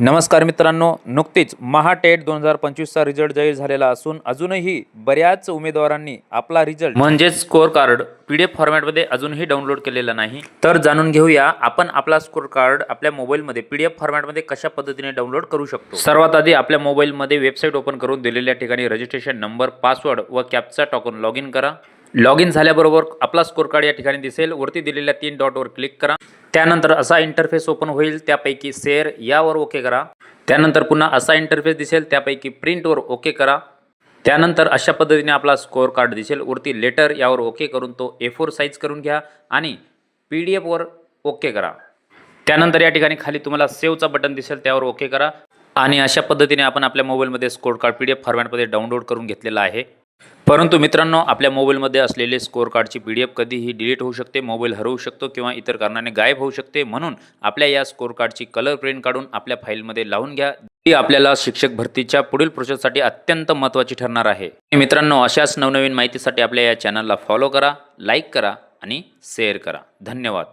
नमस्कार मित्रांनो, नुकतीच महाटेट 2025चा रिझल्ट जाहीर झालेला असून अजूनही बऱ्याच उमेदवारांनी आपला रिझल्ट म्हणजेच स्कोअर कार्ड PDF फॉर्मॅटमध्ये अजूनही डाउनलोड केलेलं नाही। तर जाणून घेऊया आपण आपला स्कोअर कार्ड आपल्या मोबाईलमध्ये PDF फॉर्मॅटमध्ये कशा पद्धतीने डाउनलोड करू शकतो। सर्वात आधी आपल्या मोबाईलमध्ये वेबसाईट ओपन करून दिलेल्या ठिकाणी रजिस्ट्रेशन नंबर, पासवर्ड व कॅप्चा टाकून लॉग इन करा। लॉग इन झाल्याबरोबर आपला स्कोअर कार्ड या ठिकाणी दिसेल। वरती दिलेल्या 3 डॉटवर क्लिक करा। त्यानंतर असा इंटरफेस ओपन होईल, त्यापैकी शेअर यावर ओके करा। त्यानंतर पुन्हा असा इंटरफेस दिसेल, त्यापैकी प्रिंटवर ओके करा। त्यानंतर अशा पद्धतीने आपला स्कोअर कार्ड दिसेल। वरती लेटर यावर ओके करून तो A4 साईज करून घ्या आणि PDF वर ओके करा। त्यानंतर या ठिकाणी खाली तुम्हाला सेव्हचा बटन दिसेल, त्यावर ओके करा आणि अशा पद्धतीने आपण आपल्या मोबाईलमध्ये स्कोअर कार्ड PDF फॉर्मॅटमध्ये डाउनलोड करून घेतलेला आहे। परंतु मित्रांनो, आपल्या मोबाईलमध्ये असलेले स्कोअर कार्डची PDF कधीही डिलीट होऊ शकते, मोबाईल हरवू शकतो किंवा इतर कारणाने गायब होऊ शकते। म्हणून आपल्या या स्कोअर कार्डची कलर प्रिंट काढून आपल्या फाईलमध्ये लावून घ्या। ती आपल्याला शिक्षक भरतीच्या पुढील प्रोसेससाठी अत्यंत महत्त्वाची ठरणार आहे। मित्रांनो, अशाच नवनवीन माहितीसाठी आपल्या या चॅनलला फॉलो करा, लाईक करा आणि शेअर करा। धन्यवाद।